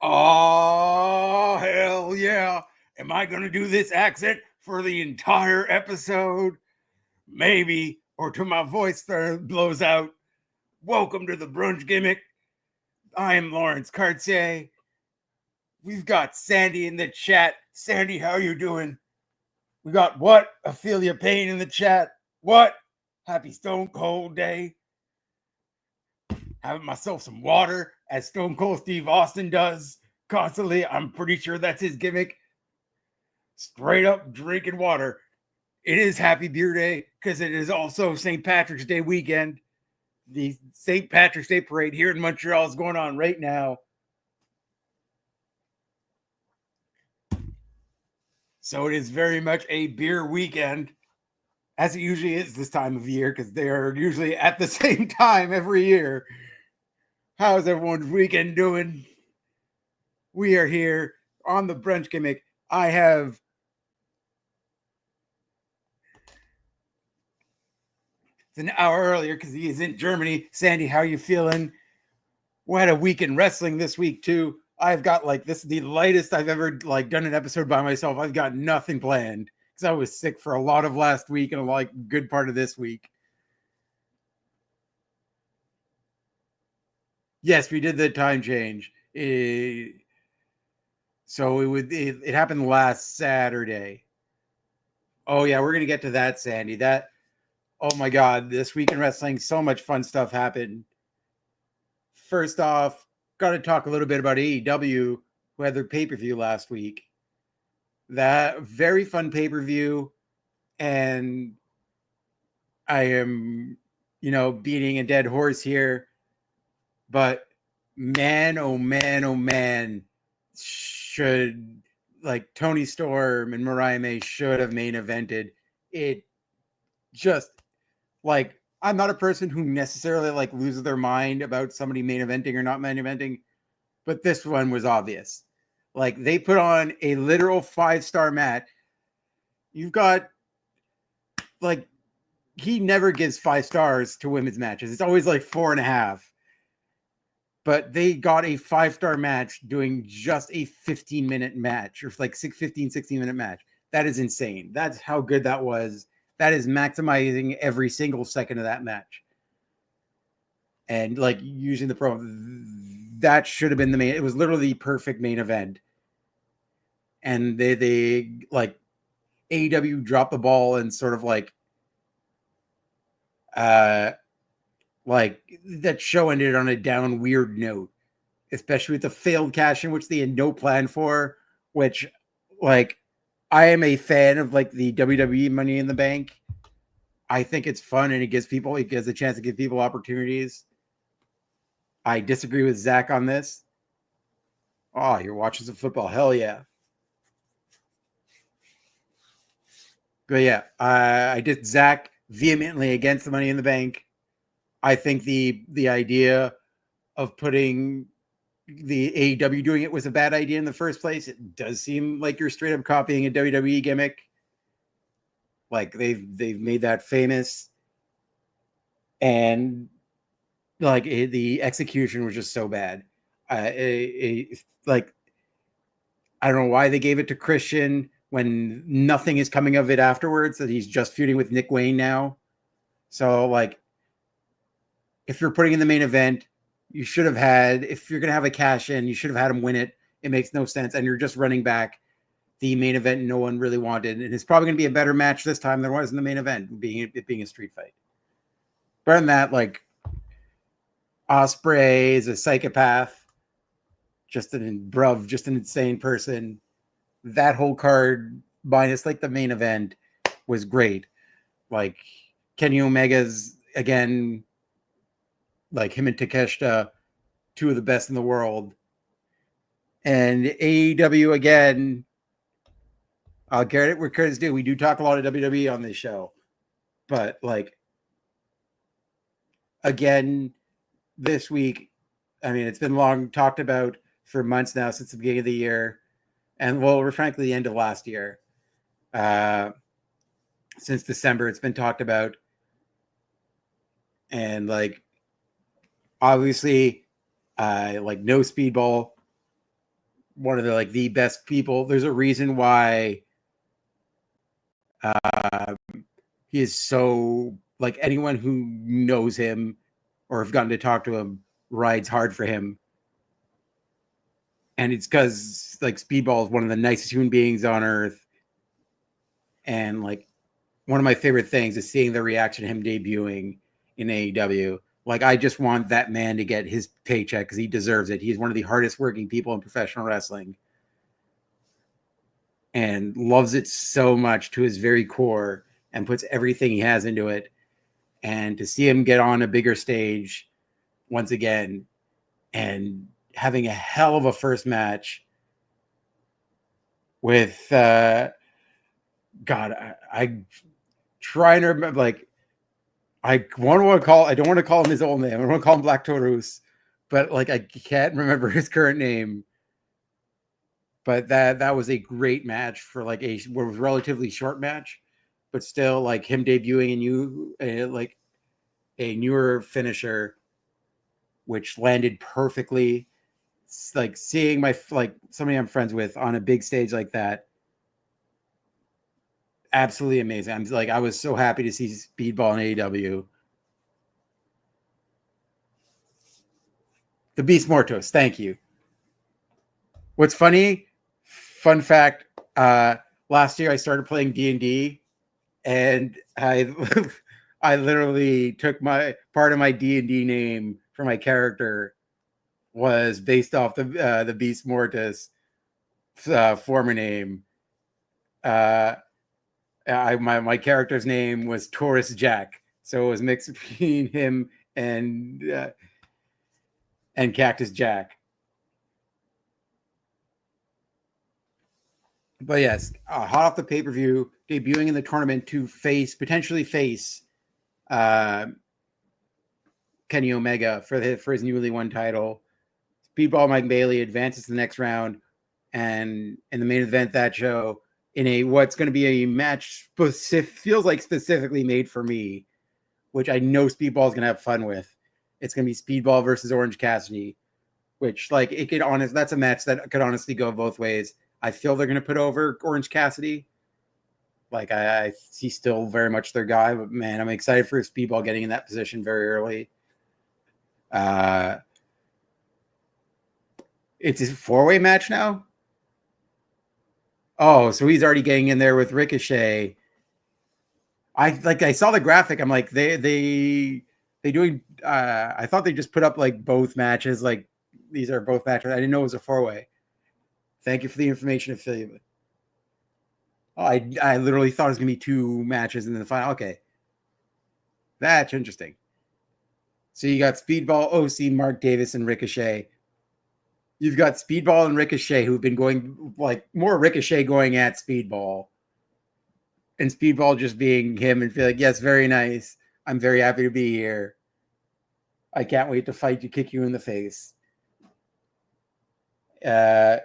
Oh, hell yeah. Am I going to do this accent for the entire episode? Maybe, or till my voice blows out. Welcome to the Brunch Gimmick. I am Laurence Cartier. We've got Sandy in the chat. Sandy, how you doing? We got what? Ophelia Payne in the chat. What? Happy Stone Cold Day. Having myself some water, as Stone Cold Steve Austin does constantly. I'm pretty sure that's his gimmick. Straight up drinking water. It is Happy Beer Day because it is also St. Patrick's Day weekend. The St. Patrick's Day parade here in Montreal is going on right now. So it is very much a beer weekend, as it usually is this time of year, because they are usually at the same time every year. How's everyone's weekend doing? We are here on the Brunch Gimmick. I have it's an hour earlier because he is in Germany. Sandy, how are you feeling? We had a week in wrestling this week too. I've got this is the lightest I've ever done an episode by myself. I've got nothing planned because I was sick for a lot of last week and a good part of this week. Yes, we did the time change. So it happened last Saturday. Oh yeah, we're gonna get to that, Sandy. Oh my God, this week in wrestling, so much fun stuff happened. First off, got to talk a little bit about AEW, who had their pay-per-view last week. That very fun pay-per-view, and I am, beating a dead horse here, but man, oh man, oh man, should Tony Storm and Mariah May should have main evented. It just I'm not a person who necessarily loses their mind about somebody main eventing or not main eventing, but this one was obvious. They put on a literal 5-star match. You've got like he never gives 5 stars to women's matches. It's always like 4.5. But they got a 5-star match doing just a 15-minute match, or like 16-minute match. That is insane. That's how good that was. That is maximizing every single second of that match. And like using the promo, that should have been the main. It was literally the perfect main event. And they like AEW dropped the ball and sort of like that show ended on a down weird note, especially with the failed cash in, which they had no plan for, which like I am a fan of like the WWE Money in the Bank. I think it's fun and it gives a chance to give people opportunities. I disagree with Zach on this. Oh, you're watching some football. Hell yeah. But yeah, I did Zach vehemently against the Money in the Bank. I think the idea of putting the AEW doing it was a bad idea in the first place. It does seem like you're straight up copying a WWE gimmick. Like they've made that famous, and like the execution was just so bad. Like I don't know why they gave it to Christian when nothing is coming of it afterwards. That he's just feuding with Nick Wayne now. So like, if you're putting in the main event, you should have had. If you're gonna have a cash in, you should have had him win it. It makes no sense, and you're just running back the main event no one really wanted, and it's probably going to be a better match this time than it was in the main event, being a street fight. Better than that, like Ospreay is a psychopath, just an insane person. That whole card, minus like the main event, was great. Like Kenny Omega's again, like him and Takeshita, two of the best in the world, and AEW again. I'll get it where credit's due. We do talk a lot of WWE on this show, but like again, this week, I mean, it's been long talked about for months now, since the beginning of the year, and well, frankly, the end of last year. Since December, it's been talked about, and like obviously, like no Speedball, one of the best people. There's a reason why. He is so like anyone who knows him or have gotten to talk to him rides hard for him. And it's because like Speedball is one of the nicest human beings on earth. And like one of my favorite things is seeing the reaction to him debuting in AEW. Like I just want that man to get his paycheck because he deserves it. He's one of the hardest working people in professional wrestling. And loves it so much to his very core and puts everything he has into it. And to see him get on a bigger stage once again and having a hell of a first match with God, I trying to remember, like I don't want to call him his old name. I don't want to call him Black Taurus, but like I can't remember his current name. But that was a great match for like a relatively short match, but still like him debuting like a newer finisher, which landed perfectly. It's like seeing somebody I'm friends with on a big stage like that, absolutely amazing. I was so happy to see Speedball in AEW. The Beast Mortos, thank you. What's funny? Fun fact: last year I started playing D&D, and I literally took part of my D&D name for my character was based off the Beast Mortis former name. My character's name was Taurus Jack, so it was mixed between him and Cactus Jack. But yes, hot off the pay-per-view, debuting in the tournament to potentially face Kenny Omega for his newly won title. Speedball Mike Bailey advances to the next round, and in the main event that show, in a what's going to be a match feels like specifically made for me, which I know Speedball is going to have fun with. It's going to be Speedball versus Orange Cassidy, which like it could that's a match that could honestly go both ways. I feel they're going to put over Orange Cassidy. Like I see still very much their guy, but man, I'm excited for Speedball getting in that position very early. It's a 4-way match now. Oh, so he's already getting in there with Ricochet. I saw the graphic. I'm like, they doing. I thought they just put up like both matches. Like these are both matches. I didn't know it was a 4-way. Thank you for the information, affiliate. Oh, I literally thought it was gonna be 2 matches in the final. Okay, that's interesting. So you got Speedball, OC, Mark Davis, and Ricochet. You've got Speedball and Ricochet who've been going like more Ricochet going at Speedball. And Speedball just being him and feel like, yes, very nice. I'm very happy to be here. I can't wait to fight you, kick you in the face. But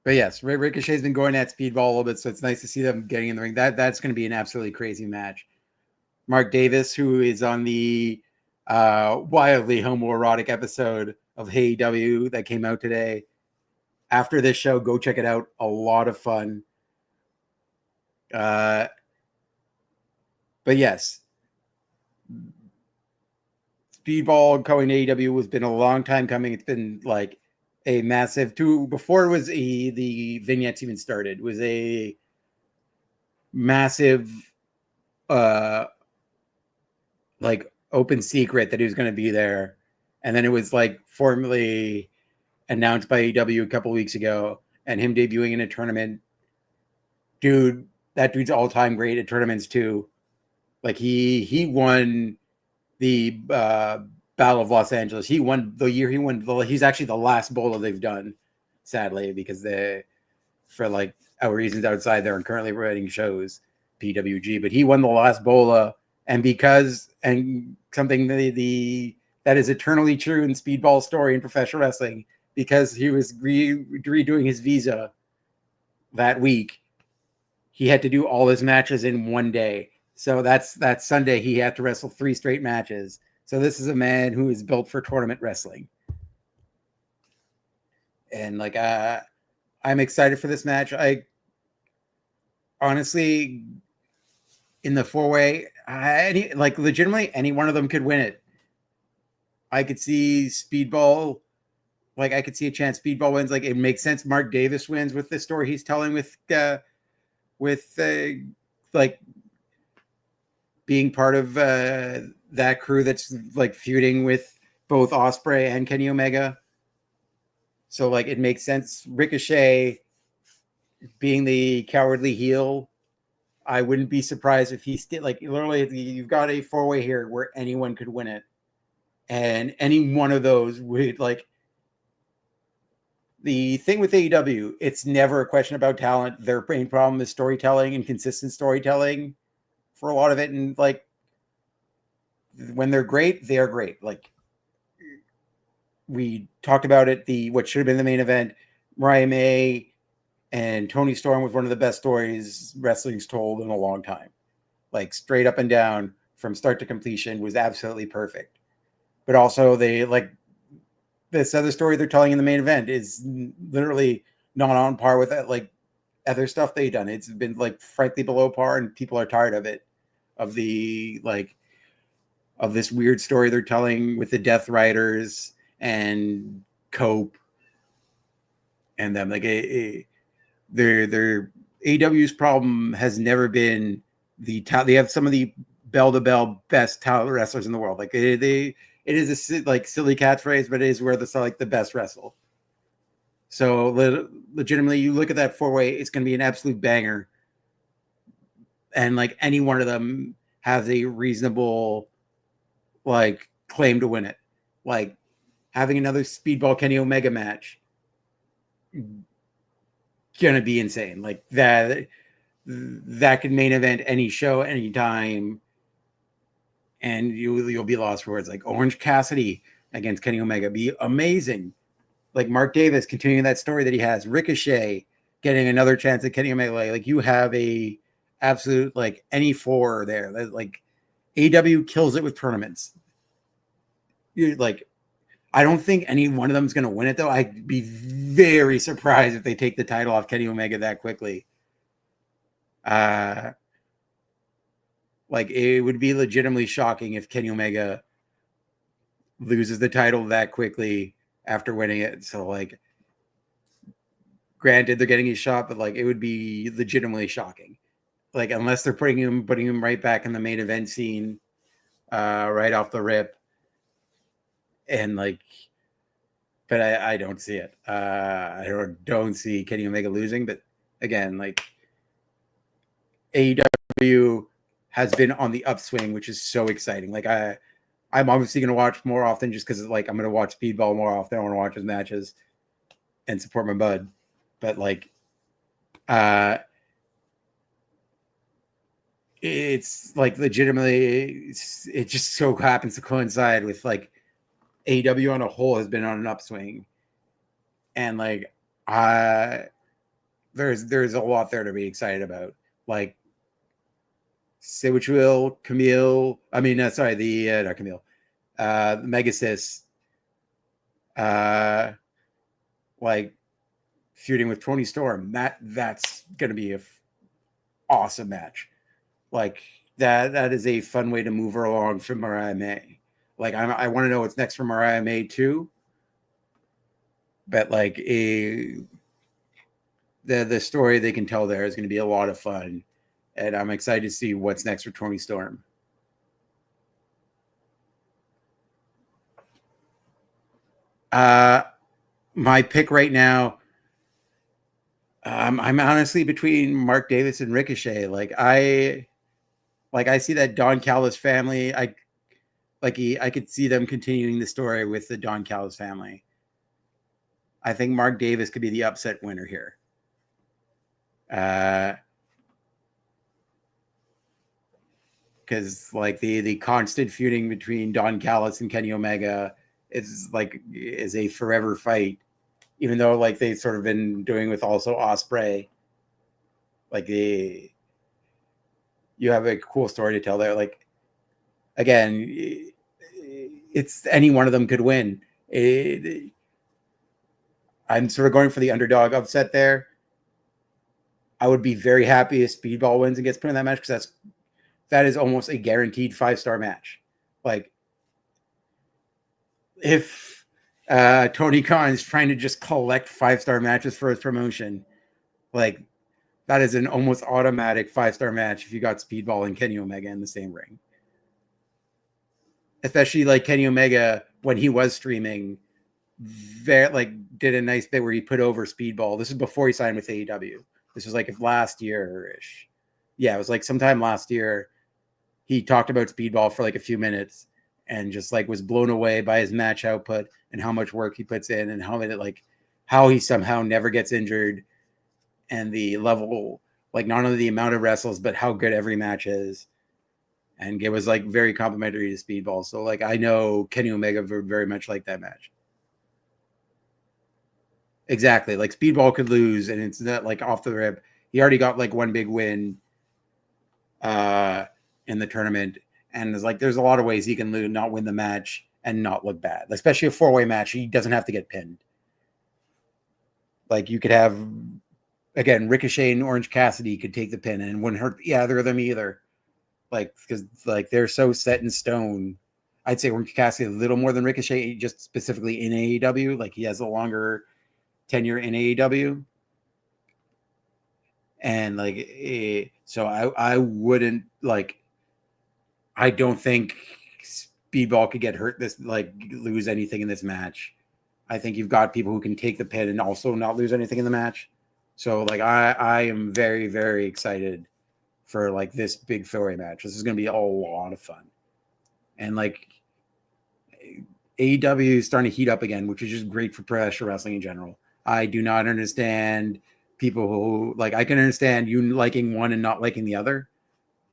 yes, Ricochet's been going at Speedball a little bit, so it's nice to see them getting in the ring. That's going to be an absolutely crazy match. Mark Davis, who is on the wildly homoerotic episode of Hey W that came out today. After this show, go check it out. A lot of fun. But yes, Speedball going to AEW has been a long time coming. It's been like a massive before it was the vignettes even started, was a massive like open secret that he was going to be there. And then it was like formally announced by AEW a couple weeks ago, and him debuting in a tournament. Dude, that dude's all-time great at tournaments too. Like he won the Battle of Los Angeles. He won the year he won. He's actually the last bowler they've done, sadly, because for like our reasons outside there and currently writing shows, PWG. But he won the last bowler, and something that is eternally true in Speedball's story in professional wrestling, because he was redoing his visa that week. He had to do all his matches in one day. So that Sunday he had to wrestle 3 straight matches. So this is a man who is built for tournament wrestling. And like I'm excited for this match. I honestly, in the 4-way, legitimately any one of them could win it. I could see Speedball, like I could see a chance Speedball wins. Like it makes sense. Mark Davis wins with the story he's telling with like being part of that crew that's like feuding with both Ospreay and Kenny Omega. So like it makes sense. Ricochet being the cowardly heel, I wouldn't be surprised if he's still like literally you've got a 4-way here where anyone could win it. And any one of those would like the thing with AEW, it's never a question about talent. Their main problem is storytelling and consistent storytelling for a lot of it. And like when they're great, they are great. Like we talked about it, what should have been the main event, Mariah May and Tony Storm was one of the best stories wrestling's told in a long time. Like straight up and down from start to completion was absolutely perfect. But also they like this other story they're telling in the main event is literally not on par with that, like other stuff they've done. It's been like frankly below par, and people are tired of it. Of this weird story they're telling with the Death Riders and Cope and them. Like their AW's problem has never been the talent. They have some of the bell to bell best talent wrestlers in the world. Like it is a like silly catchphrase, but it is where the best wrestle. So legitimately, you look at that 4-way, it's going to be an absolute banger. And like any one of them has a reasonable like claim to win it. Like having another Speedball Kenny Omega match, gonna be insane. Like that could main event any show, anytime. And you'll be lost for words. Like Orange Cassidy against Kenny Omega be amazing. like Mark Davis continuing that story that he has, Ricochet getting another chance at Kenny Omega. Like you have a absolute like any four there. Like AEW kills it with tournaments. Like I don't think any one of them is going to win it though. I'd be very surprised if they take the title off Kenny Omega that quickly. Like it would be legitimately shocking if Kenny Omega loses the title that quickly after winning it. So like, granted, they're getting his shot, but like it would be legitimately shocking. Like unless they're putting him right back in the main event scene, right off the rip, and like, but I don't see it. I don't see Kenny Omega losing. But again, like AEW has been on the upswing, which is so exciting. Like I'm obviously going to watch more often just because like I'm going to watch Speedball more often. I want to watch his matches and support my bud. But like, it's like legitimately, it just so happens to coincide with like AEW on a whole has been on an upswing, and like there's a lot there to be excited about. Like, say what you will, Camille. I mean, sorry, the not Camille, Megasis, like feuding with Tony Storm. That's gonna be a awesome match. Like that is a fun way to move her along from Mariah May. Like I want to know what's next for Mariah May too. But like the story they can tell there is going to be a lot of fun, and I'm excited to see what's next for Tony Storm. My pick right now, I'm honestly between Mark Davis and Ricochet. Like I see that Don Callis family. I could see them continuing the story with the Don Callis family. I think Mark Davis could be the upset winner here. Because like the constant feuding between Don Callis and Kenny Omega is a forever fight, even though like they've sort of been doing with also Ospreay. Like you have a cool story to tell there. Like again, it's any one of them could win. I'm sort of going for the underdog upset there. I would be very happy if Speedball wins and gets put in that match because that is almost a guaranteed 5-star match. Like if Tony Khan is trying to just collect 5-star matches for his promotion, like that is an almost automatic 5-star match if you got Speedball and Kenny Omega in the same ring. Especially like Kenny Omega when he was streaming, did a nice bit where he put over Speedball. This is before he signed with AEW. This was like last year-ish. Yeah, it was like sometime last year. He talked about Speedball for like a few minutes and just like was blown away by his match output and how much work he puts in and how he somehow never gets injured and the level, like not only the amount of wrestles, but how good every match is. And it was like very complimentary to Speedball. So like I know Kenny Omega very much like that match. Exactly. Like Speedball could lose and it's not like off the rip. He already got like one big win in the tournament. And it's like there's a lot of ways he can lose, not win the match and not look bad. Especially a 4-way match. He doesn't have to get pinned. Like you could have, again, Ricochet and Orange Cassidy could take the pin and it wouldn't hurt either of them either. Like, because like they're so set in stone. I'd say Orange Cassidy a little more than Ricochet, just specifically in AEW. Like he has a longer tenure in AEW. And like, so I wouldn't like, I don't think Speedball could get hurt lose anything in this match. I think you've got people who can take the pin and also not lose anything in the match. So like, I am very, very excited for like this big 4-way match. This is going to be a lot of fun. And like AEW is starting to heat up again, which is just great for professional wrestling in general. I do not understand people who like, I can understand you liking one and not liking the other,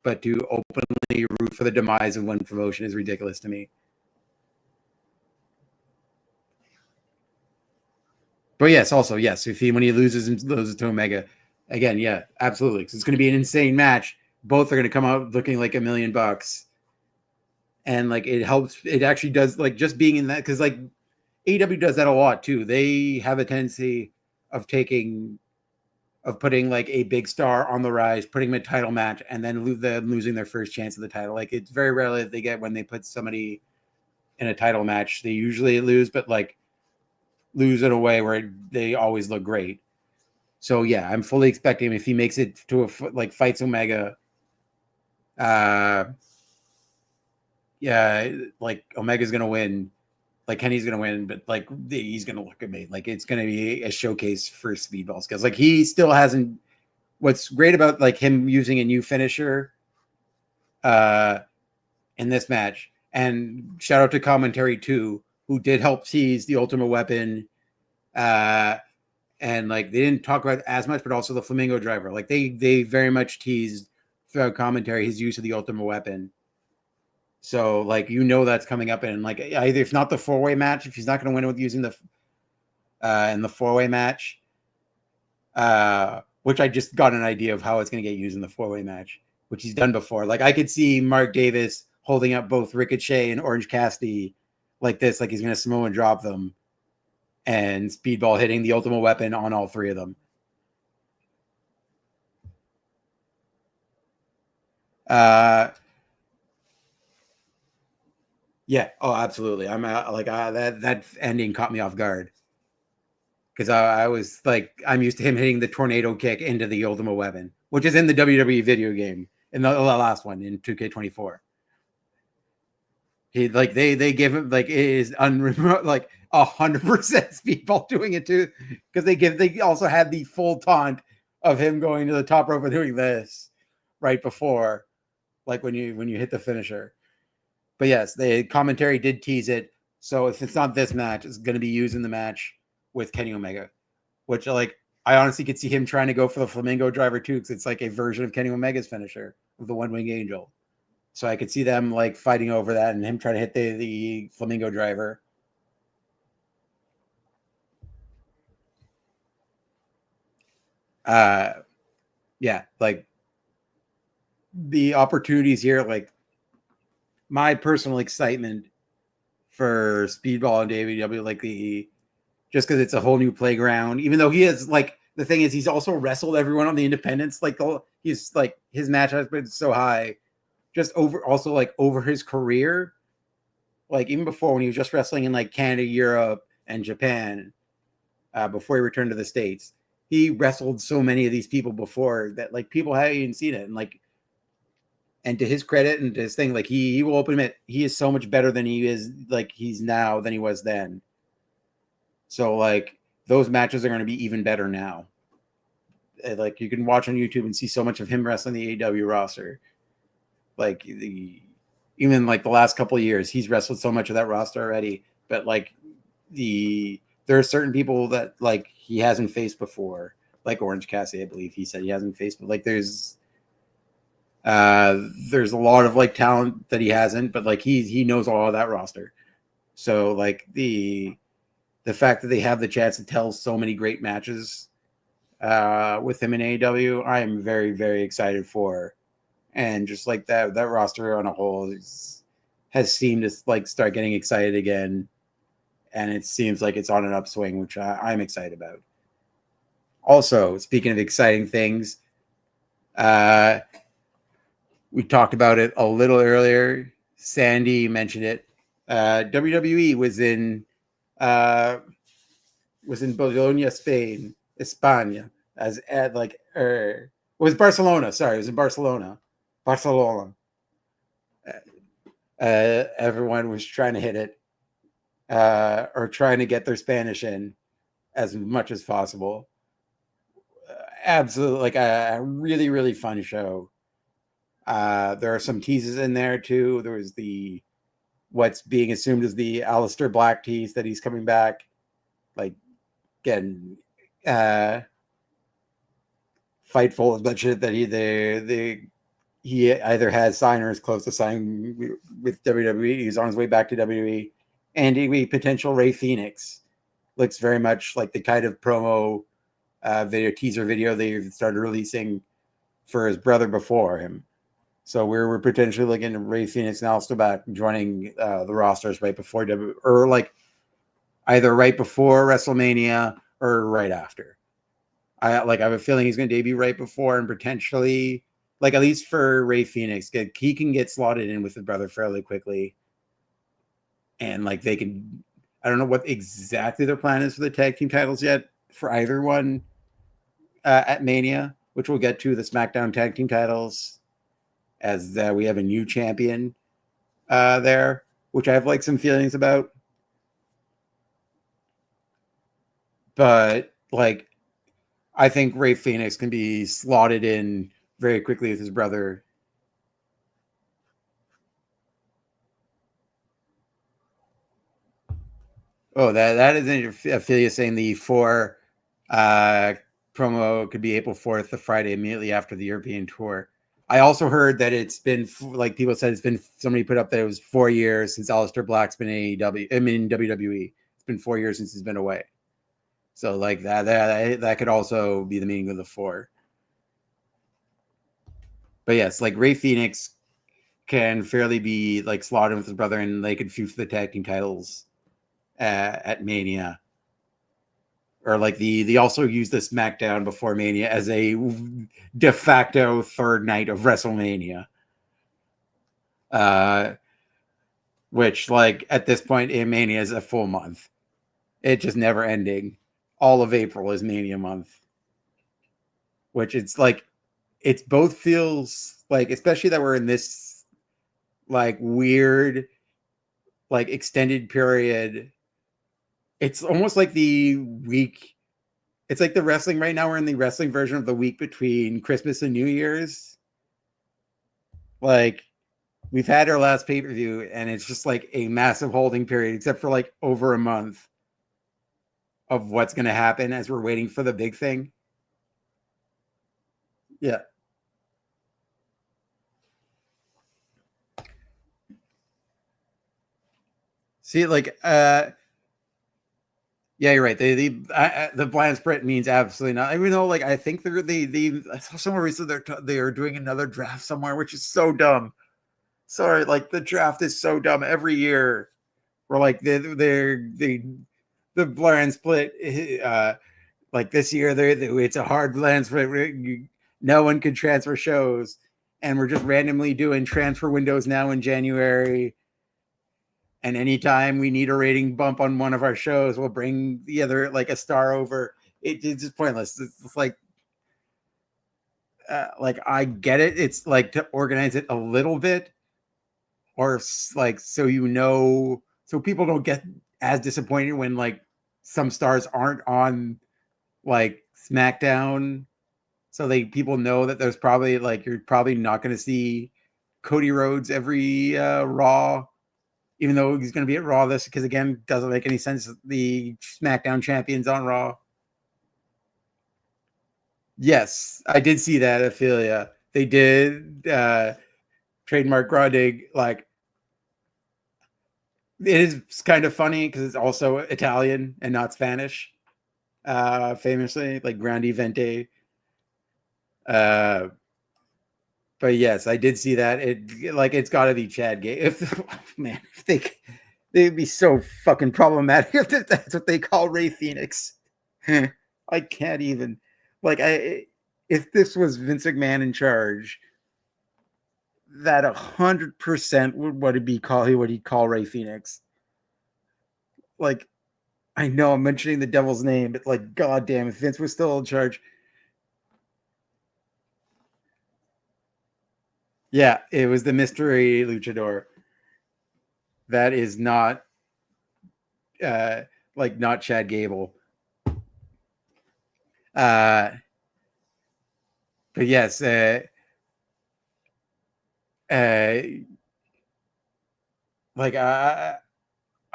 but to openly root for the demise of one promotion is ridiculous to me. But yes, also yes, if he when he loses to Omega, again, yeah, absolutely. Because it's going to be an insane match. Both are going to come out looking like $1,000,000, and like it helps. It actually does like just being in that because like AEW does that a lot too. They have a tendency of putting like a big star on the rise, putting them in a title match, and then them losing their first chance of the title. Like it's very rarely that they get when they put somebody in a title match. They usually lose, but like lose in a way where they always look great. So yeah, I'm fully expecting him if he makes it to like fights Omega. Yeah, like Omega's gonna win, like Kenny's gonna win, but like he's gonna look amazing. Like it's gonna be a showcase for Speedballs because like he still hasn't. What's great about like him using a new finisher uh in this match, and shout out to commentary too, who did help tease the Ultimate Weapon. And like they didn't talk about it as much, but also the Flamingo Driver. Like they very much teased throughout commentary his use of the Ultimate Weapon. So like that's coming up in like either if not the 4-way match, if he's not going to win with using the in the 4-way match, which I just got an idea of how it's going to get used in the 4-way match, which he's done before. Like I could see Mark Davis holding up both Ricochet and Orange Cassidy like this, like he's going to Samoan drop them, and Speedball hitting the Ultimate Weapon on all three of them. Yeah. Oh, absolutely. I'm like that ending caught me off guard because I was like I'm used to him hitting the tornado kick into the Ultimate Weapon, which is in the WWE video game in the last one in 2K24. He like they give him like it is like 100% Speedball doing it too because they also had the full taunt of him going to the top rope and doing this right before, like when you hit the finisher. But yes, the commentary did tease it. So if it's not this match, it's going to be used in the match with Kenny Omega, which like I honestly could see him trying to go for the Flamingo Driver too, because it's like a version of Kenny Omega's finisher of the One Wing Angel. So I could see them like fighting over that and him trying to hit the Flamingo Driver. Yeah, like the opportunities here, like my personal excitement for Speedball and WWE, like just because it's a whole new playground. Even though he is like the thing is, he's also wrestled everyone on the independents. Like he's like his match has been so high, just over his career. Like even before when he was just wrestling in like Canada, Europe, and Japan, before he returned to the States, he wrestled so many of these people before that like people hadn't even seen it. And like, and to his credit and to his thing, like he will open admit he is so much better than he is like he's now than he was then. So like those matches are going to be even better now. Like you can watch on YouTube and see so much of him wrestling the AEW roster. Like even like the last couple of years, he's wrestled so much of that roster already. But like there are certain people that like he hasn't faced before, like Orange Cassidy, I believe he said he hasn't faced. But like there's a lot of like talent that he hasn't, but like he knows all of that roster. So like the fact that they have the chance to tell so many great matches with him in AEW, I am very, very excited for. And just like that roster on a whole has seemed to like start getting excited again. And it seems like it's on an upswing, which I'm excited about. Also, speaking of exciting things, we talked about it a little earlier. Sandy mentioned it. WWE was in Bologna, Spain, España, as like it was Barcelona. Sorry, it was in Barcelona. Everyone was trying to hit it or trying to get their Spanish in as much as possible. Absolutely, like a really, really fun show. There are some teases in there too. There was what's being assumed as the Aleister Black tease that he's coming back. Like again, Fightful has mentioned that he either has signed or is close to signing with WWE. He's on his way back to WWE, and he potential Ray Phoenix looks very much like the kind of promo video teaser video they started releasing for his brother before him. So we're potentially looking at Rey Fenix and Aleister Black joining the rosters right before or like either right before WrestleMania or right after. I have a feeling he's going to debut right before, and potentially, like, at least for Rey Fenix, he can get slotted in with his brother fairly quickly, and like they can. I don't know what exactly their plan is for the tag team titles yet for either one at Mania, which we'll get to the SmackDown tag team titles, as we have a new champion there, which I have like some feelings about. But like, I think Rey Fenix can be slotted in very quickly with his brother. Oh, that is Ophelia saying the 4 promo could be April 4th, the Friday immediately after the European tour. I also heard that it's been, like people said, somebody put up that it was 4 years since Aleister Black's been in WWE. It's been 4 years since he's been away. So like that could also be the meaning of the 4. But yes, like Rey Fenix can fairly be like slotted with his brother, and they could feud for the tag team titles at Mania. Or like they also use the SmackDown before Mania as a de facto third night of WrestleMania. Which like at this point in Mania is a full month. It just never ending. All of April is Mania month. Which it's like, it's both feels like, especially that we're in this like weird, like extended period. It's almost like the week. It's like the wrestling right now. We're in the wrestling version of the week between Christmas and New Year's. Like we've had our last pay-per-view, and it's just like a massive holding period, except for like over a month of what's going to happen as we're waiting for the big thing. Yeah. See, like, yeah, you're right. The blind split means absolutely not. Even though, like, I think I saw somewhere recently they're doing another draft somewhere, which is so dumb. Sorry, like the draft is so dumb every year. We're like the blind split. Like this year, it's a hard blind split. No one can transfer shows, and we're just randomly doing transfer windows now in January. And anytime we need a rating bump on one of our shows, we'll bring the other, like a star over. It's just pointless. It's like I get it. It's like to organize it a little bit, or like so so people don't get as disappointed when like some stars aren't on like SmackDown. So people know that there's probably like you're probably not going to see Cody Rhodes every Raw. Even though he's going to be at Raw this, because again, doesn't make any sense. The SmackDown champions on Raw. Yes, I did see that, Ophelia. They did trademark Grande. Like, it is kind of funny because it's also Italian and not Spanish. Famously, like Grande Vente. But yes, I did see that. It's got to be Chad Gable. If they'd be so fucking problematic if that's what they call Rey Fenix. I can't even. If this was Vince McMahon in charge, that 100% would he call Rey Fenix? Like, I know I'm mentioning the devil's name, but like, goddamn, if Vince was still in charge. Yeah, it was the mystery luchador. That is not not Chad Gable. But yes, I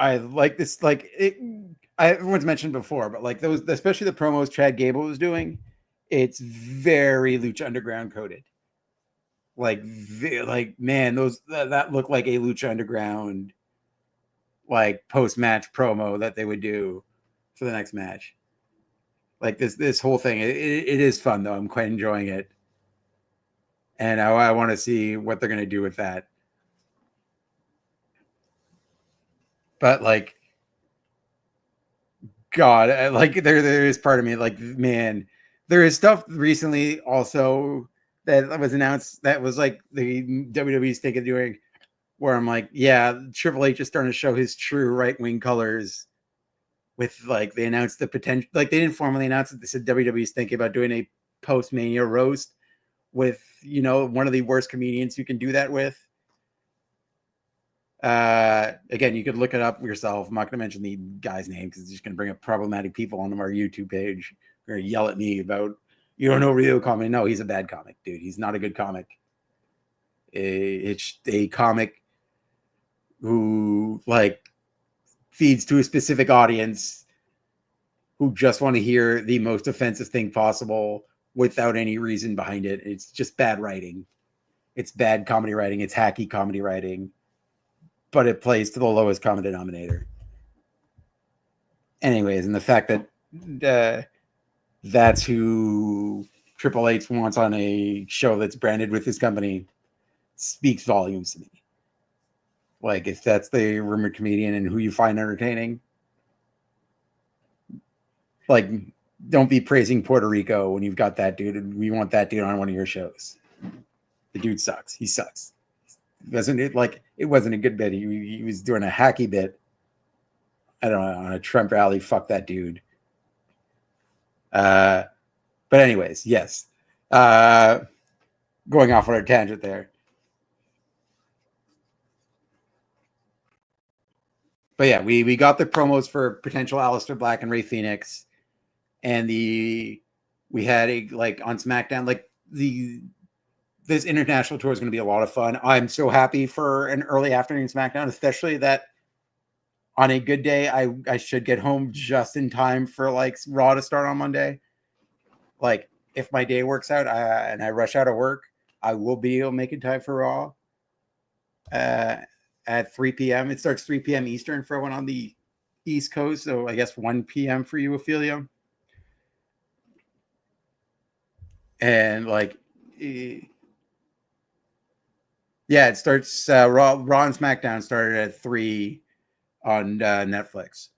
like this. Everyone's mentioned before, but like those, especially the promos Chad Gable was doing, it's very Lucha Underground coded. Like man, that looked like a Lucha Underground like post match promo that they would do for the next match. Like this whole thing, it is fun though. I'm quite enjoying it, and I want to see what they're gonna do with that. But like, God, like there is part of me like, man, there is stuff recently also that was announced that was like the WWE's thinking of doing, where I'm like, yeah, Triple H is starting to show his true right wing colors. With like they announced the potential, like they didn't formally announce it. They said WWE's thinking about doing a post Mania roast with, you know, one of the worst comedians you can do that with. Again, you could look it up yourself. I'm not going to mention the guy's name because it's just going to bring up problematic people on our YouTube page. They're going to yell at me about, you don't know real comedy. No, he's a bad comic, dude. He's not a good comic. It's a comic who like feeds to a specific audience who just want to hear the most offensive thing possible without any reason behind it. It's just bad writing. It's bad comedy writing. It's hacky comedy writing, but it plays to the lowest common denominator. Anyways, and the fact that that's who Triple H wants on a show that's branded with his company speaks volumes to me. Like, if that's the rumored comedian and who you find entertaining, like, don't be praising Puerto Rico when you've got that dude and we want that dude on one of your shows. The dude sucks. He sucks. Wasn't it like it wasn't a good bit? He was doing a hacky bit. I don't know, on a Trump rally. Fuck that dude. But anyways, yes. Going off on a tangent there. But yeah, we got the promos for potential Aleister Black and Rey Fenix, and we had a like on SmackDown, like this international tour is going to be a lot of fun. I'm so happy for an early afternoon SmackDown, especially that on a good day, I should get home just in time for like Raw to start on Monday. Like if my day works out and I rush out of work, I will be able to make it time for Raw at 3 p.m. It starts 3 p.m. Eastern for everyone on the East Coast. So I guess 1 p.m. for you, Ophelia. And like, yeah, it starts Raw and SmackDown started at 3 on Netflix.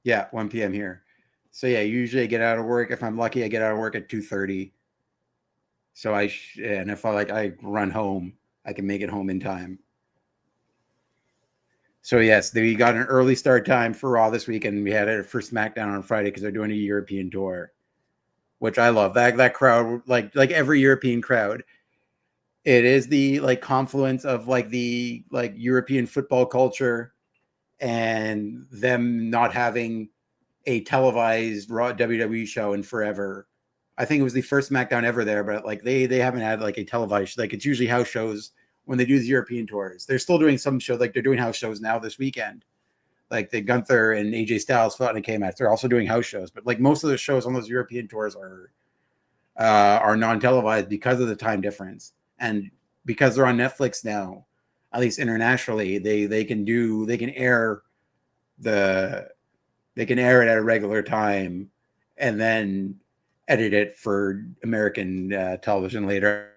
Yeah, 1 p.m. here. So yeah, usually I get out of work. If I'm lucky, I get out of work at 2:30. So and if I run home, I can make it home in time. So yes, we got an early start time for Raw this week, and we had it for SmackDown on Friday because they're doing a European tour, which I love. That crowd, like every European crowd, it is the like confluence of like the like European football culture and them not having a televised Raw WWE show in forever. I think it was the first SmackDown ever there, but like they haven't had like a televised, like it's usually house shows when they do the European tours. They're still doing some shows, like they're doing house shows now this weekend. Like the Gunther and AJ Styles fought in a K-match. They're also doing house shows, but like most of the shows on those European tours are non-televised because of the time difference. And because they're on Netflix now, at least internationally, they can air it at a regular time and then edit it for American television later.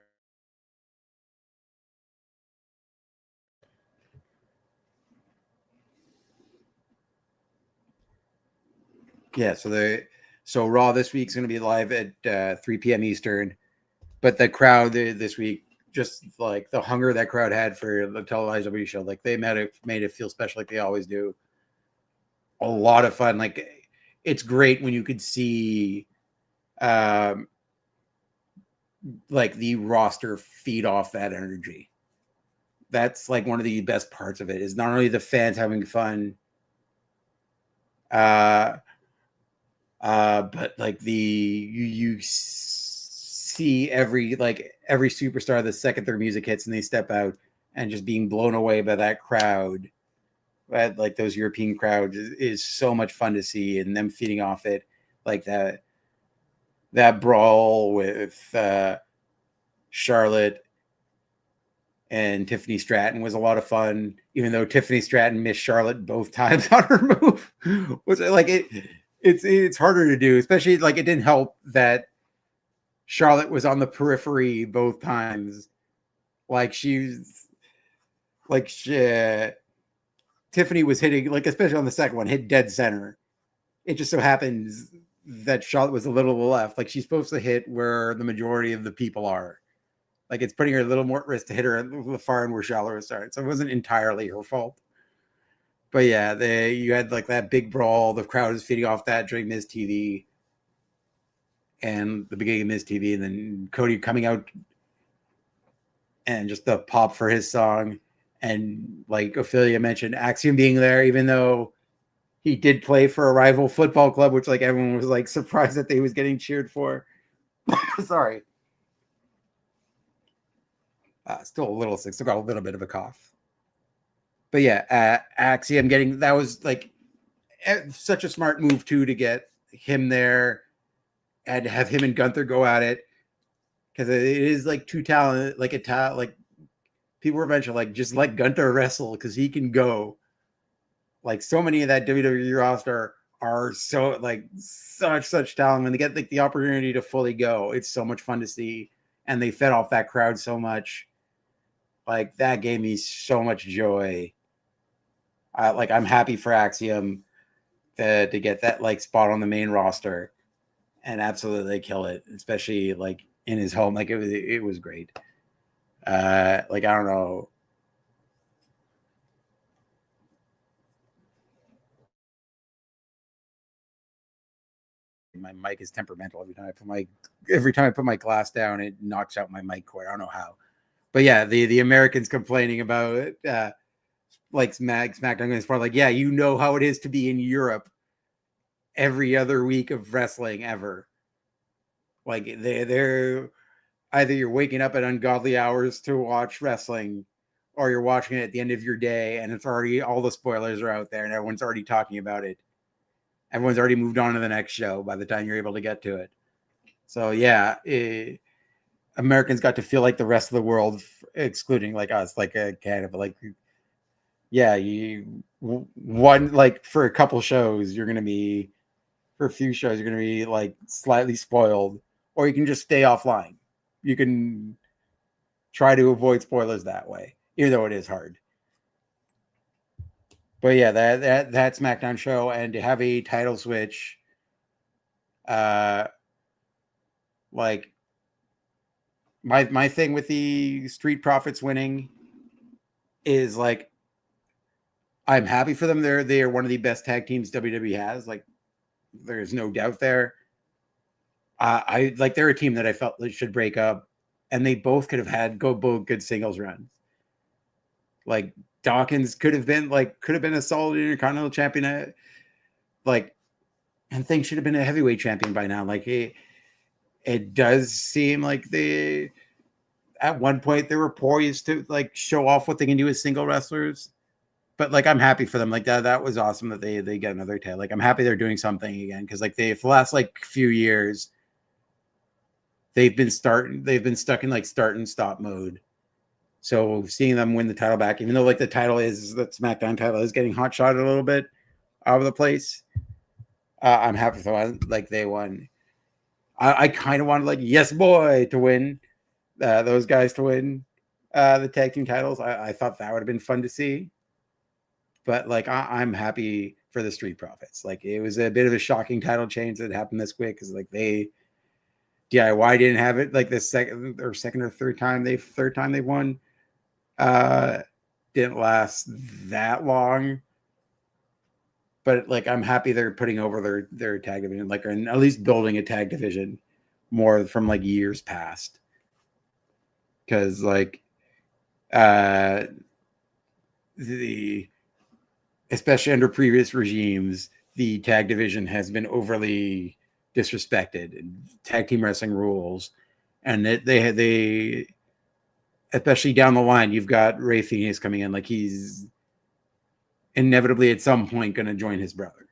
Yeah, so Raw this week is going to be live at 3 p.m. Eastern, but the crowd this week, just like the hunger that crowd had for the televised WWE show, like they made it feel special, like they always do. A lot of fun. Like it's great when you could see like the roster feed off that energy. That's like one of the best parts of it is not only the fans having fun, but like you see every superstar the second their music hits and they step out and just being blown away by that crowd. Like those European crowds is so much fun to see, and them feeding off it, like that brawl with Charlotte and Tiffany Stratton was a lot of fun, even though Tiffany Stratton missed Charlotte both times on her move. Was like it's harder to do, especially like it didn't help that Charlotte was on the periphery both times. Like Tiffany was hitting, like especially on the second one, hit dead center. It just so happens that Charlotte was a little to the left. Like she's supposed to hit where the majority of the people are. Like it's putting her a little more at risk to hit her at the far end where Charlotte was starting. So it wasn't entirely her fault. But yeah, you had like that big brawl. The crowd was feeding off that during Miz TV and the beginning of Miz TV, and then Cody coming out and just the pop for his song. And like Ophelia mentioned, Axiom being there, even though he did play for a rival football club, which like everyone was like surprised that they was getting cheered for. Sorry. Still a little sick. Still got a little bit of a cough. But yeah, Axiom getting, that was like such a smart move too, to get him there and have him and Gunther go at it, because it is like two talent, like like people were mentioning like just let Gunther wrestle because he can go. Like so many of that WWE roster are so like such talent. When they get like the opportunity to fully go, it's so much fun to see, and they fed off that crowd so much. Like that gave me so much joy. Like I'm happy for Axiom to get that like spot on the main roster and absolutely kill it, especially like in his home. Like it was great. Like I don't know. My mic is temperamental. Every time I put my glass down, it knocks out my mic cord. I don't know how. But yeah, the Americans complaining about like SmackDown going far, like, yeah, you know how it is to be in Europe every other week of wrestling ever. Like they're either you're waking up at ungodly hours to watch wrestling, or you're watching it at the end of your day and it's already, all the spoilers are out there and everyone's already talking about it. Everyone's already moved on to the next show by the time you're able to get to it. So yeah, Americans got to feel like the rest of the world, excluding like us, like Canada. Like, yeah, you one like for a couple shows, you're gonna be, for a few shows, you're gonna be like slightly spoiled, or you can just stay offline. You can try to avoid spoilers that way, even though it is hard. But yeah, that SmackDown show, and to have a title switch, like my thing with the Street Profits winning is like I'm happy for them. They are one of the best tag teams WWE has. Like there's no doubt there. I like, they're a team that I felt they should break up, and they both could have had both good singles runs. Like Dawkins could have been a solid Intercontinental champion, like, and things should have been a heavyweight champion by now. Like it does seem like they, at one point, they were poised to like show off what they can do as single wrestlers. But like I'm happy for them. Like that was awesome that they get another tail. Like I'm happy they're doing something again, because like for the last like few years they've been stuck in like start and stop mode. So seeing them win the title back, even though like the SmackDown title is getting hot shot a little bit all over the place, I'm happy for them. Like they won. I kind of wanted like Yes Boy to win, those guys to win the tag team titles. I thought that would have been fun to see. But like I'm happy for the Street Profits. Like it was a bit of a shocking title change that happened this quick, because like DIY didn't have it like the second or third time they've won. Didn't last that long. But like I'm happy they're putting over their tag division, like, or at least building a tag division more from like years past. Because like especially under previous regimes, the tag division has been overly disrespected in tag team wrestling rules, and they especially down the line, you've got Ray Phoenix coming in, like he's inevitably at some point going to join his brother,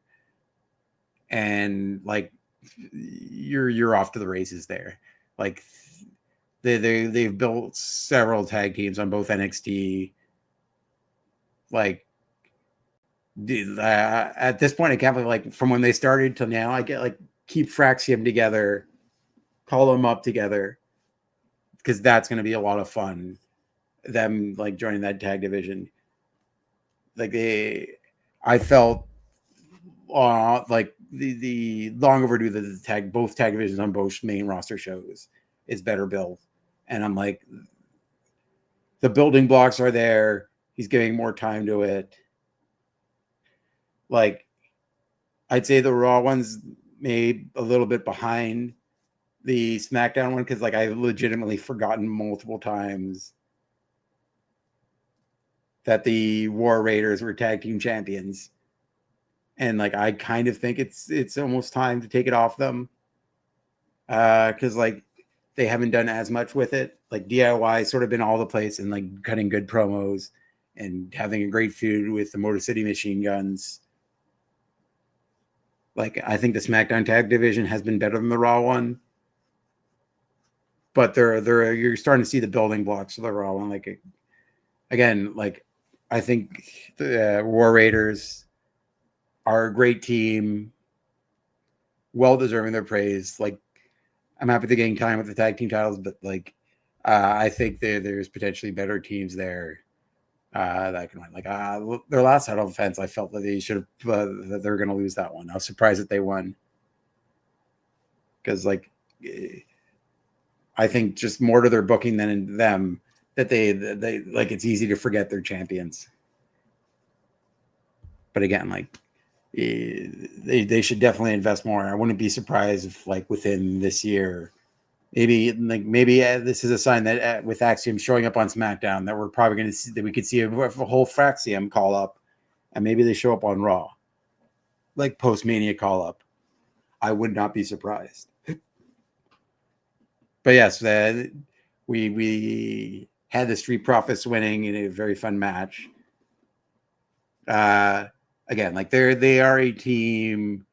and like you're off to the races there. Like they've built several tag teams on both NXT. Like at this point, I can't believe, like, from when they started till now, I get like keep Fraxium together, call them up together, because that's going to be a lot of fun. Them like joining that tag division. Like I felt like the long overdue that both tag divisions on both main roster shows is better built, and I'm like, the building blocks are there. He's giving more time to it. Like, I'd say the Raw one's maybe a little bit behind the SmackDown one, because like I've legitimately forgotten multiple times that the War Raiders were tag team champions. And like I kind of think it's almost time to take it off them. Because like they haven't done as much with it. Like DIY sort of been all the place and like cutting good promos and having a great feud with the Motor City Machine Guns. Like, I think the SmackDown tag division has been better than the Raw one. But you're starting to see the building blocks of the Raw one. Like, again, like I think the War Raiders are a great team, well deserving their praise. Like, I'm happy they're getting time with the tag team titles, but like I think there's potentially better teams there that can win. Like their last title defense, I felt that they should have that they're going to lose that one. I was surprised that they won, because like I think just more to their booking than in them, that they like, it's easy to forget they're champions. But again, like they should definitely invest more. I wouldn't be surprised if like within this year, maybe this is a sign that with Axiom showing up on SmackDown, that we're probably going to see that we could see a whole Fraxium call up, and maybe they show up on Raw, like post Mania call up. I would not be surprised. But yes, we had the Street Profits winning in a very fun match. Again, like they are a team,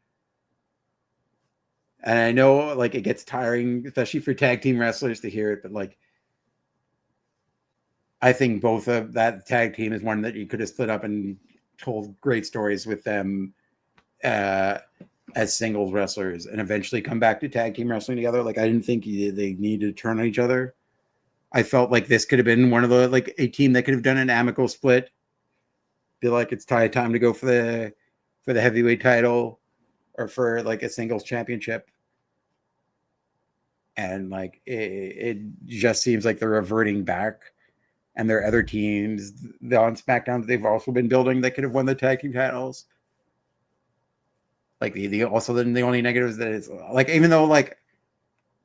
and I know like it gets tiring, especially for tag team wrestlers, to hear it, but like I think both of that tag team is one that you could have split up and told great stories with them as singles wrestlers, and eventually come back to tag team wrestling together. Like, I didn't think they needed to turn on each other. I felt like this could have been one of the, like, a team that could have done an amicable split. Feel like it's time to go for the heavyweight title, or for like a singles championship. And like it just seems like they're reverting back, and there are other teams on SmackDown that they've also been building that could have won the tag team titles. Like the only negative is that it's like, even though like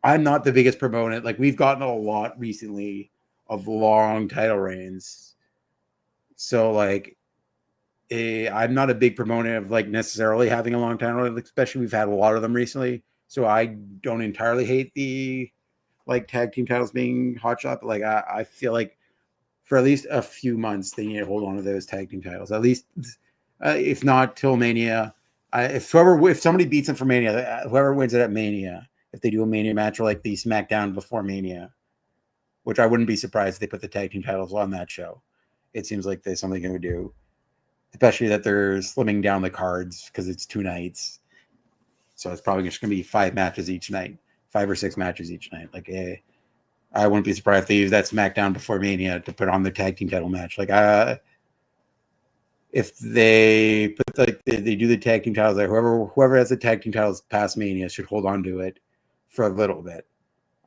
I'm not the biggest proponent, like we've gotten a lot recently of long title reigns, so like I'm not a big proponent of like necessarily having a long title, especially we've had a lot of them recently. So I don't entirely hate the like tag team titles being hot shot, but like I feel like for at least a few months they need to hold on to those tag team titles, at least if not till Mania. If somebody beats them for Mania, whoever wins it at Mania, if they do a Mania match or like the SmackDown before Mania, which I wouldn't be surprised if they put the tag team titles on that show. It seems like there's something going to do, especially that they're slimming down the cards because it's 2 nights. So it's probably just going to be 5 matches each night, 5 or 6 matches each night. Like, I wouldn't be surprised if they use that SmackDown before Mania to put on the tag team title match. Like, if they put they do the tag team titles, like whoever has the tag team titles past Mania should hold on to it for a little bit.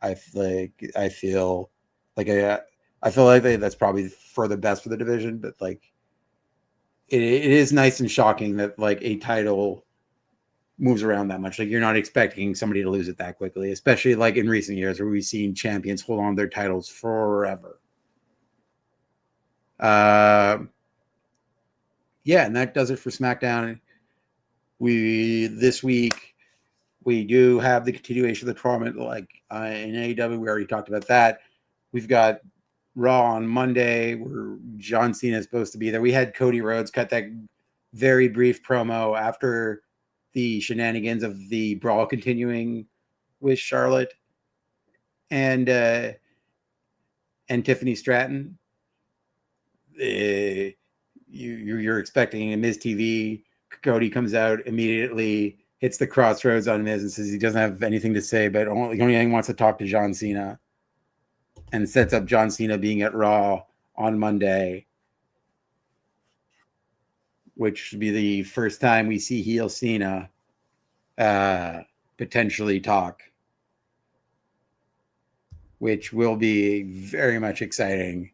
I feel like that's probably for the best for the division, but like it is nice and shocking that like a title moves around that much. Like, you're not expecting somebody to lose it that quickly, especially like in recent years where we've seen champions hold on to their titles forever. Yeah, and that does it for SmackDown. This week we do have the continuation of the tournament. Like in AEW, we already talked about that. We've got Raw on Monday, where John Cena is supposed to be there. We had Cody Rhodes cut that very brief promo after the shenanigans of the brawl continuing with Charlotte. And and Tiffany Stratton. You're expecting a Miz TV. Cody comes out immediately, hits the crossroads on Miz and says he doesn't have anything to say, but only thing wants to talk to John Cena, and sets up John Cena being at Raw on Monday, which should be the first time we see heel Cena potentially talk, which will be very much exciting,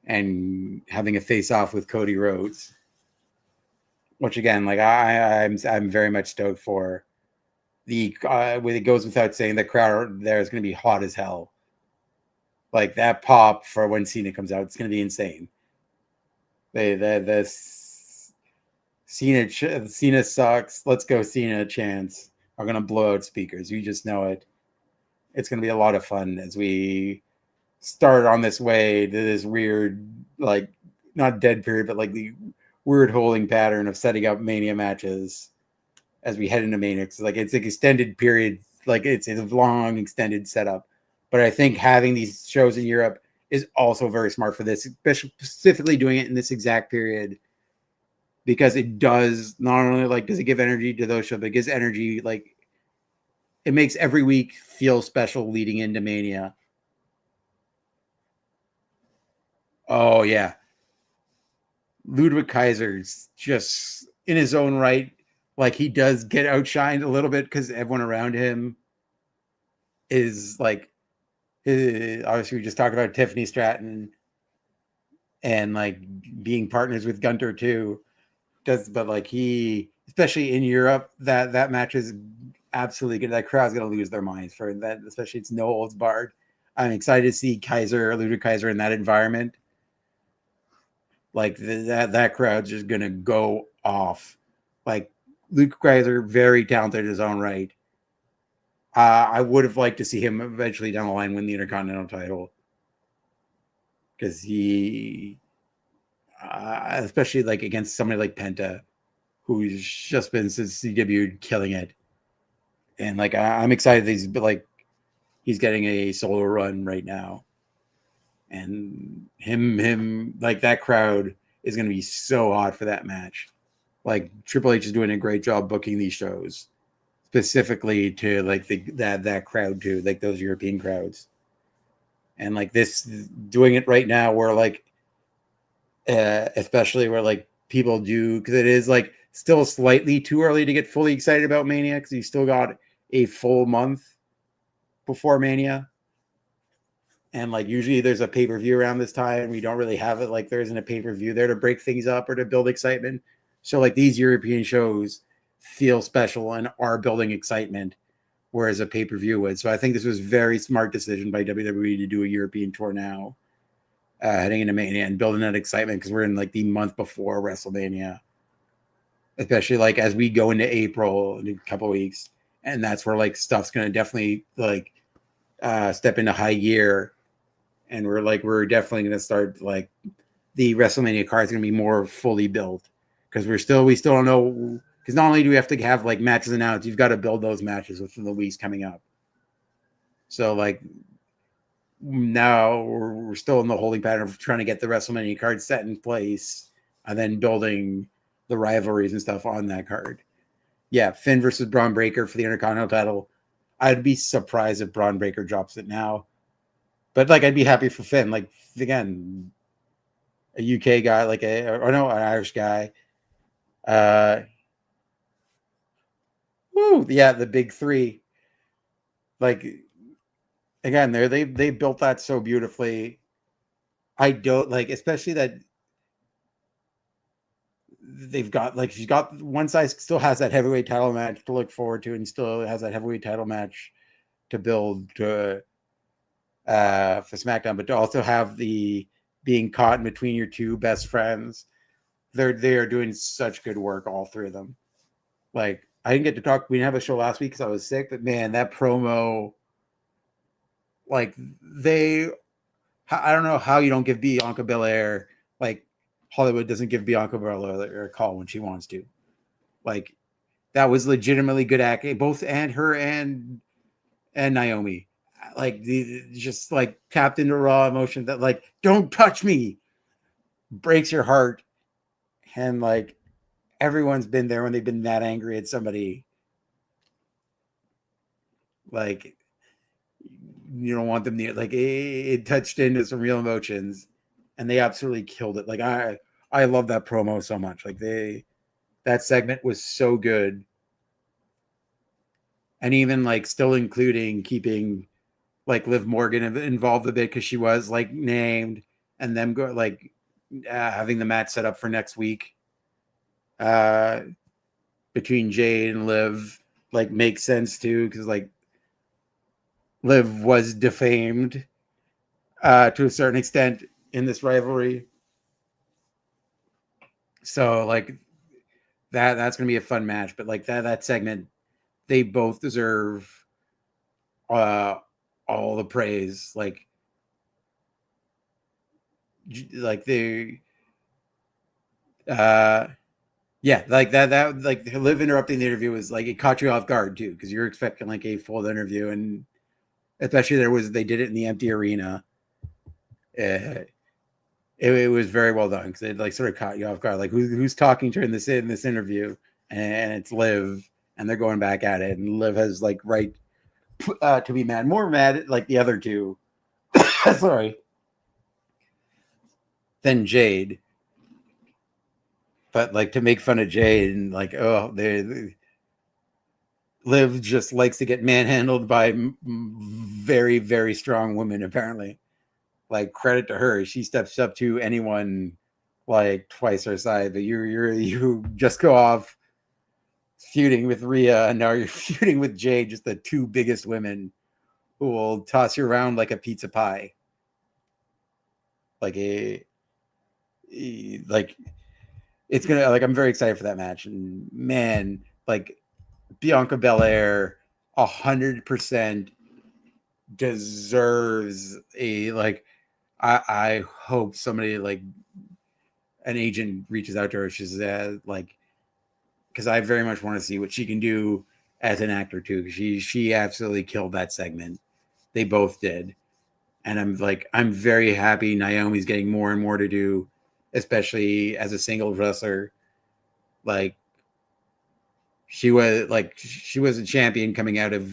and having a face-off with Cody Rhodes, which again, like I'm very much stoked for. The when it goes without saying, the crowd there is going to be hot as hell. Like that pop for when Cena comes out, it's going to be insane. The Cena sucks. Let's go Cena chants are going to blow out speakers. You just know it. It's going to be a lot of fun as we start on this way to this weird, like, not dead period, but like the weird holding pattern of setting up Mania matches as we head into Mania. Like it's an extended period, like it's a long extended setup. But I think having these shows in Europe is also very smart for this, especially specifically doing it in this exact period, because it does not only like does it give energy to those shows, but it gives energy, like it makes every week feel special leading into Mania. Oh yeah, Ludwig Kaiser's just in his own right. Like he does get outshined a little bit because everyone around him is like, obviously we just talked about Tiffany Stratton and like being partners with Gunter too. But like he, especially in Europe, that match is absolutely good. That crowd's gonna lose their minds for that, especially it's no holds barred. I'm excited to see Ludwig Kaiser in that environment. Like that crowd's just gonna go off. Like Luke Kaiser, very talented in his own right. I would have liked to see him eventually down the line win the Intercontinental title, because he, especially like against somebody like Penta, who's just been since he debuted killing it, and like I'm excited that he's getting a solo run right now, and him like that crowd is going to be so hot for that match. Like Triple H is doing a great job booking these shows specifically to like that crowd too, like those European crowds, and like this doing it right now where like especially where like people do, because it is like still slightly too early to get fully excited about Mania because you still got a full month before Mania. And like usually there's a pay-per-view around this time. We don't really have it. Like there isn't a pay-per-view there to break things up or to build excitement. So like these European shows feel special and are building excitement, whereas a pay-per-view would. So I think this was a very smart decision by WWE to do a European tour now, heading into Mania and building that excitement, because we're in like the month before WrestleMania, especially like as we go into April in a couple of weeks, and that's where like stuff's going to definitely like step into high gear. And we're definitely going to start like the WrestleMania card is going to be more fully built, because we still don't know, because not only do we have to have like matches announced, you've got to build those matches within the weeks coming up. So like now we're still in the holding pattern of trying to get the WrestleMania card set in place and then building the rivalries and stuff on that card. Yeah, Finn versus Braun Breaker for the Intercontinental title. I'd be surprised if Braun Breaker drops it now. But like I'd be happy for Finn. Like again, a UK guy, like an Irish guy. The big three. Like again, they built that so beautifully. I don't like, especially that they've got like she's got one side still has that heavyweight title match to look forward to, and still has that heavyweight title match to build to for SmackDown, but to also have the being caught in between your two best friends. They are doing such good work, all three of them. Like I didn't get to talk. We didn't have a show last week because I was sick, but man, that promo, like I don't know how you don't give Bianca Belair, like Hollywood doesn't give Bianca Belair a call when she wants to. Like that was legitimately good acting, both and her and Naomi. like the just like tapped into raw emotion that like don't touch me breaks your heart, and like everyone's been there when they've been that angry at somebody. Like you don't want them near. Like it touched into some real emotions, and they absolutely killed it. Like I love that promo so much. Like that segment was so good, and even like still including keeping like Liv Morgan involved a bit because she was like named, and them go like having the match set up for next week uh between Jade and Liv like makes sense too, because like Liv was defamed to a certain extent in this rivalry. So like that's gonna be a fun match. But like that segment, they both deserve uh all the praise. Like they uh yeah, like that like Liv interrupting the interview was like it caught you off guard too, because you're expecting like a full interview, and especially they did it in the empty arena. Uh, it was very well done because it like sort of caught you off guard. Like who's talking during this in this interview, and it's Liv, and they're going back at it, and Liv has like right to be mad, more mad like the other two. Sorry, than Jade, but like to make fun of Jade and like they Liv just likes to get manhandled by very very strong women apparently. Like credit to her, she steps up to anyone like twice her size. But you just go off feuding with Rhea, and now you're feuding with Jade, just the two biggest women who will toss you around like a pizza pie. Like like it's gonna like I'm very excited for that match. And man, like Bianca Belair 100% deserves a like I hope somebody like an agent reaches out to her. She's like, because I very much want to see what she can do as an actor too. She absolutely killed that segment. They both did, and I'm very happy Naomi's getting more and more to do, especially as a single wrestler. Like she was a champion coming out of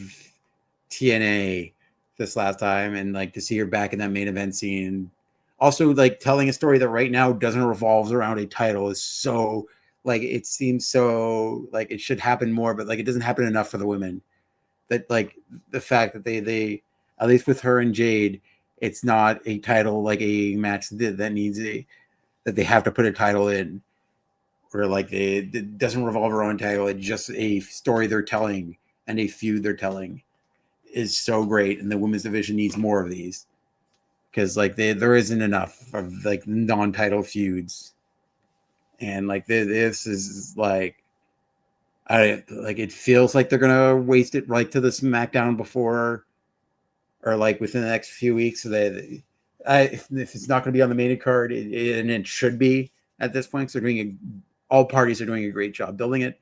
TNA this last time, and like to see her back in that main event scene, also like telling a story that right now doesn't revolve around a title is so like it seems so like it should happen more, but like it doesn't happen enough for the women. That like the fact that they at least with her and Jade, it's not a title like a match that needs a that they have to put a title in, or like it doesn't revolve around title. It's just a story they're telling and a feud they're telling is so great, and the women's division needs more of these because like there isn't enough of like non-title feuds, and like this is like I like it feels like they're gonna waste it right to the SmackDown before or like within the next few weeks. So that if it's not going to be on the main card, and it should be at this point, so all parties are doing a great job building it.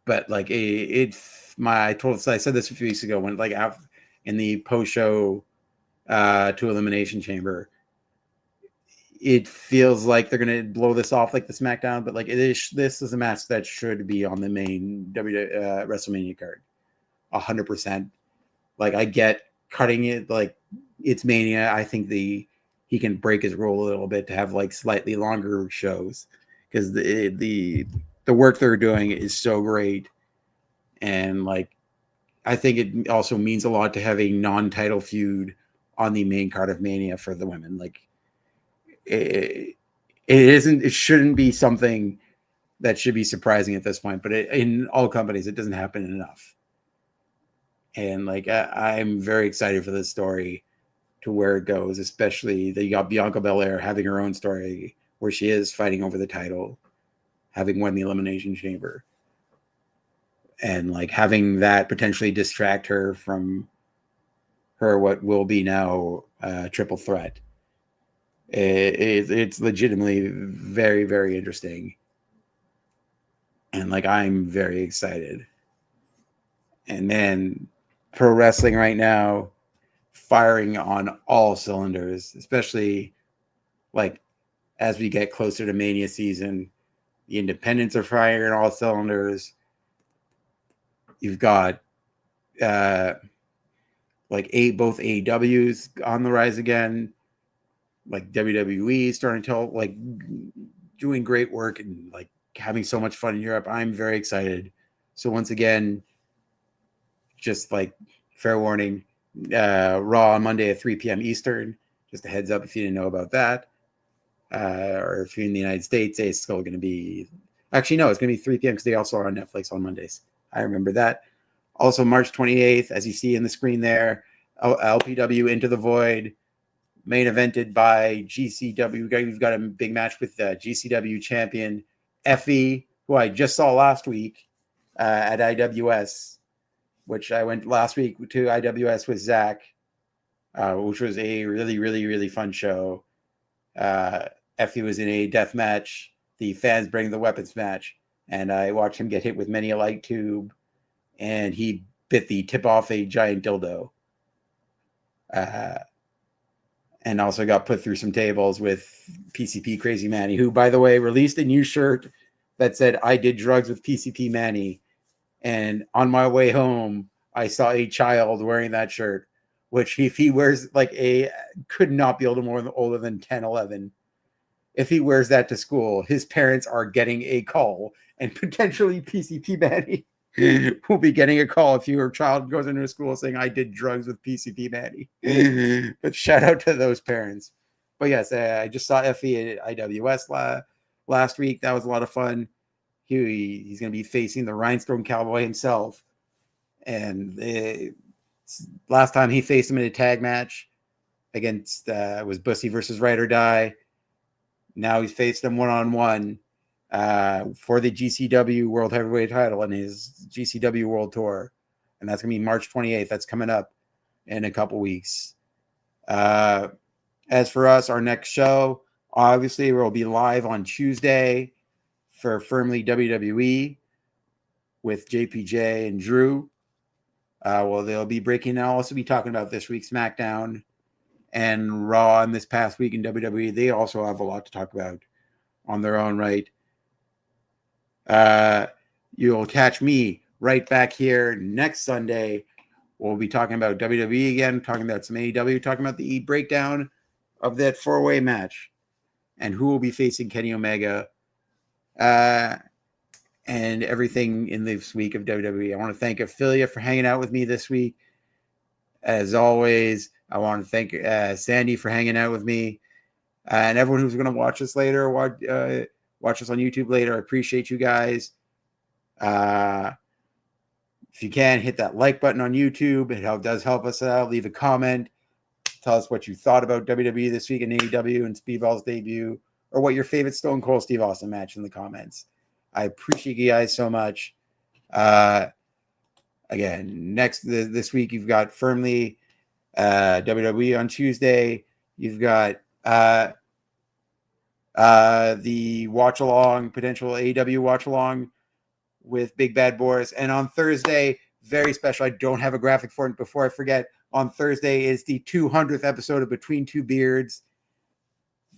But like I said this a few weeks ago when like out in the post show to Elimination Chamber, it feels like they're gonna blow this off like the SmackDown, but like this is a match that should be on the main WrestleMania card, 100%. Like I get cutting it like it's Mania. I think he can break his rule a little bit to have like slightly longer shows because the work they're doing is so great, and like I think it also means a lot to have a non-title feud on the main card of Mania for the women. Like it shouldn't be something that should be surprising at this point, but in all companies, it doesn't happen enough. And like, I'm very excited for this story to where it goes, especially that you got Bianca Belair having her own story where she is fighting over the title, having won the Elimination Chamber, and like having that potentially distract her from her what will be now triple threat. It's legitimately very very interesting, and like I'm very excited. And then pro wrestling right now, firing on all cylinders, especially like as we get closer to Mania season. The independents are firing on all cylinders. You've got like both AEWs on the rise again. Like WWE starting to like doing great work and like having so much fun in Europe. I'm very excited. So once again, just like fair warning, Raw on Monday at 3 p.m. Eastern. Just a heads up if you didn't know about that. Or if you're in the United States, it's still going to be... Actually, no, it's going to be 3 p.m. because they also are on Netflix on Mondays. I remember that. Also, March 28th, as you see in the screen there, LPW Into the Void, main evented by GCW. We've got a big match with GCW champion Effie, who I just saw last week at IWS, which I went last week to IWS with Zach, which was a really, really, really fun show. Effie was in a death match, the fans bring the weapons match, and I watched him get hit with many a light tube, and he bit the tip off a giant dildo. And also got put through some tables with PCP Crazy Manny, who, by the way, released a new shirt that said, "I did drugs with PCP Manny." And on my way home, I saw a child wearing that shirt, which if he wears could not be older than 10, 11. If he wears that to school, his parents are getting a call, and potentially PCP Manny will be getting a call if your child goes into a school saying, "I did drugs with PCP Manny." But shout out to those parents. But yes, I just saw Effie at IWS last week. That was a lot of fun. He's going to be facing the Rhinestone Cowboy himself. And last time he faced him in a tag match against was Bussy versus Ride or Die. Now he's faced him one-on-one for the GCW World Heavyweight title in his GCW World Tour. And that's going to be March 28th. That's coming up in a couple weeks. As for us, our next show, obviously, we'll be live on Tuesday for Firmly WWE with JPJ and Drew. They'll be breaking. I'll also be talking about this week's SmackDown and Raw in this past week in WWE. They also have a lot to talk about on their own right. You'll catch me right back here next Sunday. We'll be talking about WWE again, talking about some AEW, talking about the breakdown of that 4-way match and who will be facing Kenny Omega and everything in this week of WWE. I want to thank Ophelia for hanging out with me this week. As always, I want to thank Sandy for hanging out with me and everyone who's going to watch us later, watch us on YouTube later. I appreciate you guys. If you can, hit that like button on YouTube. It does help us out. Leave a comment. Tell us what you thought about WWE this week in AEW and Speedball's debut, or what your favorite Stone Cold Steve Austin match in the comments. I appreciate you guys so much. Again, this week you've got Firmly WWE on Tuesday. You've got the watch along, potential AEW watch along with Big Bad Boris. And on Thursday, very special. I don't have a graphic for it. Before I forget, on Thursday is the 200th episode of Between Two Beards.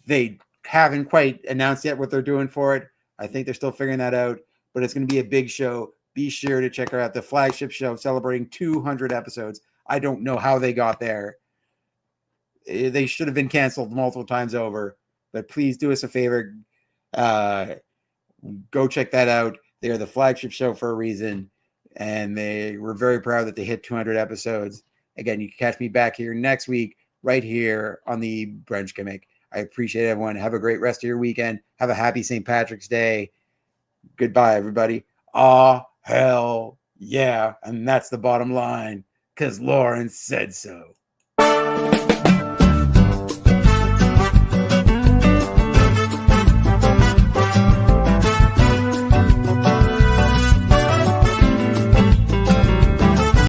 They haven't quite announced yet what they're doing for it. I think they're still figuring that out, but it's going to be a big show. Be sure to check out the flagship show celebrating 200 episodes. I don't know how they got there. They should have been canceled multiple times over, but please do us a favor. Go check that out. They're the flagship show for a reason, and we're very proud that they hit 200 episodes. Again, you can catch me back here next week, right here on the Brunch Gimmick. I appreciate everyone. Have a great rest of your weekend. Have a happy St. Patrick's Day. Goodbye, everybody. Hell yeah. And that's the bottom line, because Lawrence said so.